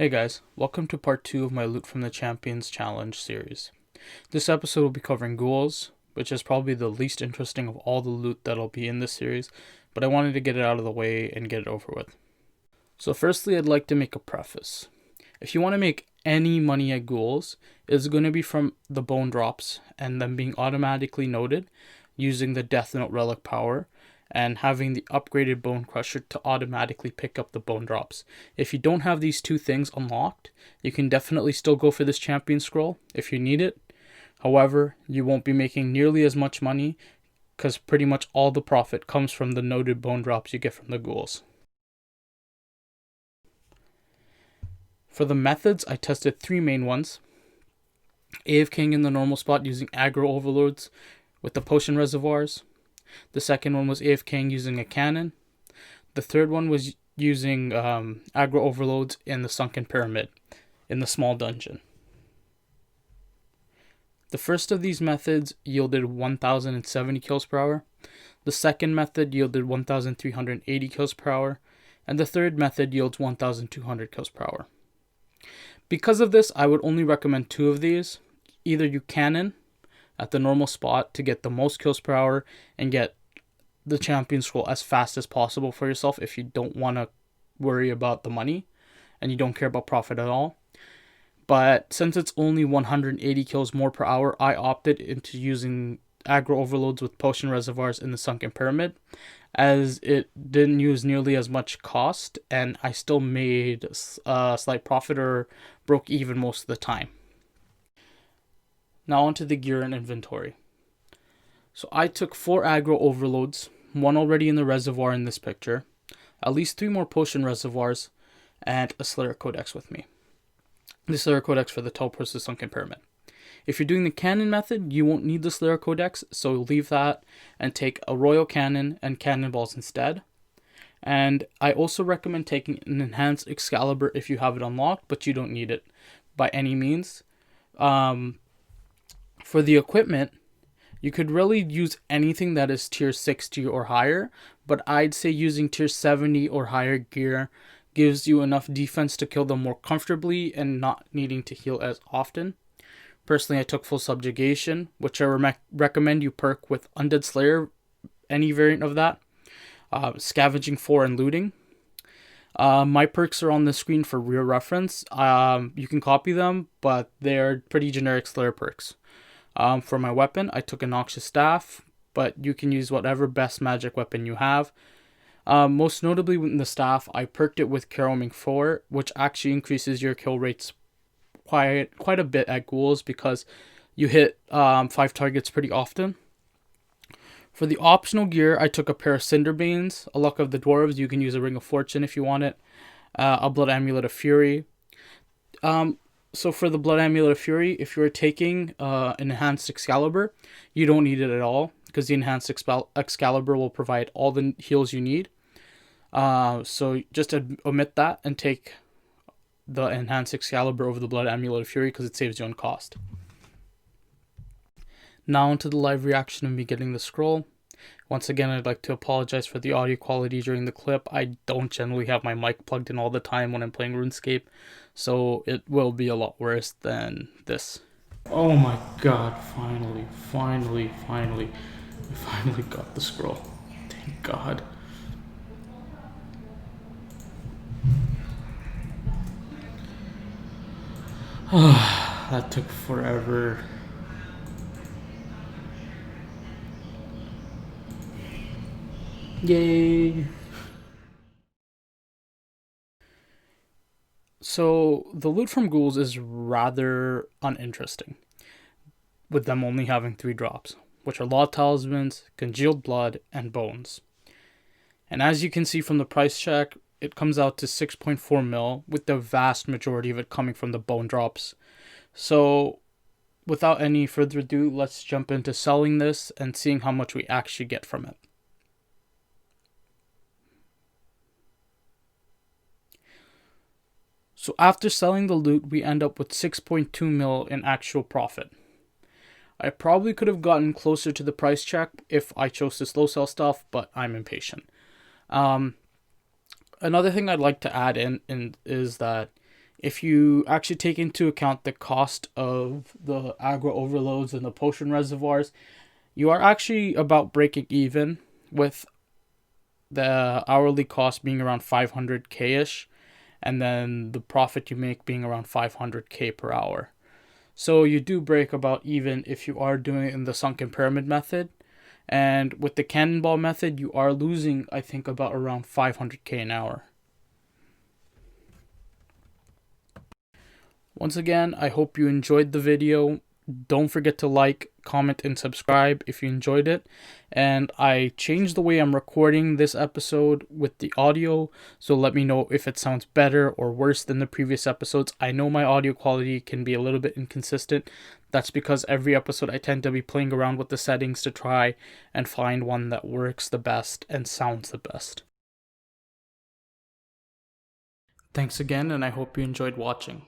Hey guys, welcome to part 2 of my Loot from the Champions Challenge series. This episode will be covering Ghouls, which is probably the least interesting of all the loot that'll be in this series, but I wanted to get it out of the way and get it over with. So firstly, I'd like to make a preface. If you want to make any money at Ghouls, it's going to be from the bone drops and them being automatically noted using the Death Note relic power, and having the upgraded bone crusher to automatically pick up the bone drops. If you don't have these two things unlocked, you can definitely still go for this champion scroll if you need it. However, you won't be making nearly as much money because pretty much all the profit comes from the noted bone drops you get from the ghouls. For the methods, I tested 3 main ones. AFKing in the normal spot using aggro overloads with the potion reservoirs. The second one was AFKing using a cannon. The third one was using aggro overloads in the sunken pyramid in the small dungeon. The first of these methods yielded 1070 kills per hour. The second method yielded 1380 kills per hour. And the third method yields 1200 kills per hour. Because of this, I would only recommend 2 of these. Either you cannon at the normal spot to get the most kills per hour and get the champion scroll as fast as possible for yourself if you don't want to worry about the money and you don't care about profit at all. But since it's only 180 kills more per hour, I opted into using aggro overloads with potion reservoirs in the sunken pyramid, as it didn't use nearly as much cost and I still made a slight profit or broke even most of the time. Now onto the gear and inventory. So I took 4 aggro overloads, 1 already in the reservoir in this picture, at least 3 more potion reservoirs, and a Slayer Codex with me. The Slayer Codex for the teleport to the sunken pyramid. If you're doing the cannon method, you won't need the Slayer Codex, so leave that and take a royal cannon and cannonballs instead. And I also recommend taking an enhanced Excalibur if you have it unlocked, but you don't need it by any means. For the equipment, you could really use anything that is tier 60 or higher, but I'd say using tier 70 or higher gear gives you enough defense to kill them more comfortably and not needing to heal as often. Personally, I took full subjugation, which I recommend you perk with Undead Slayer, any variant of that, Scavenging 4 and Looting. My perks are on the screen for real reference. You can copy them, but they're pretty generic Slayer perks. For my weapon, I took a Noxious Staff, but you can use whatever best magic weapon you have. Most notably in the staff, I perked it with Caroming 4, which actually increases your kill rates quite a bit at ghouls because you hit 5 targets pretty often. For the optional gear, I took a pair of Cinderbanes, a Luck of the Dwarves. You can use a Ring of Fortune if you want it, a Blood Amulet of Fury. So for the Blood Amulet of Fury, if you're taking an Enhanced Excalibur, you don't need it at all because the Enhanced Excalibur will provide all the heals you need. So just omit that and take the Enhanced Excalibur over the Blood Amulet of Fury because it saves you on cost. Now onto the live reaction of me getting the scroll. Once again, I'd like to apologize for the audio quality during the clip. I don't generally have my mic plugged in all the time when I'm playing RuneScape, so it will be a lot worse than this. Oh my god, finally got the scroll. Thank god. That took forever. Yay! So the loot from ghouls is rather uninteresting, with them only having 3 drops, which are Law Talismans, Congealed Blood, and Bones. And as you can see from the price check, it comes out to 6.4 mil, with the vast majority of it coming from the bone drops. So without any further ado, let's jump into selling this and seeing how much we actually get from it. So after selling the loot, we end up with 6.2 mil in actual profit. I probably could have gotten closer to the price check if I chose to slow sell stuff, but I'm impatient. Another thing I'd like to add in is that If you actually take into account the cost of the aggro overloads and the potion reservoirs, you are actually about breaking even, with the hourly cost being around 500k-ish, and then the profit you make being around 500k per hour. So you do break about even if you are doing it in the sunken pyramid method. And with the cannonball method, you are losing, I think, about around 500k an hour. Once again, I hope you enjoyed the video. Don't forget to like, comment, and subscribe if you enjoyed it. And I changed the way I'm recording this episode with the audio, so let me know if it sounds better or worse than the previous episodes. I know my audio quality can be a little bit inconsistent. That's because every episode I tend to be playing around with the settings to try and find one that works the best and sounds the best. Thanks again, and I hope you enjoyed watching.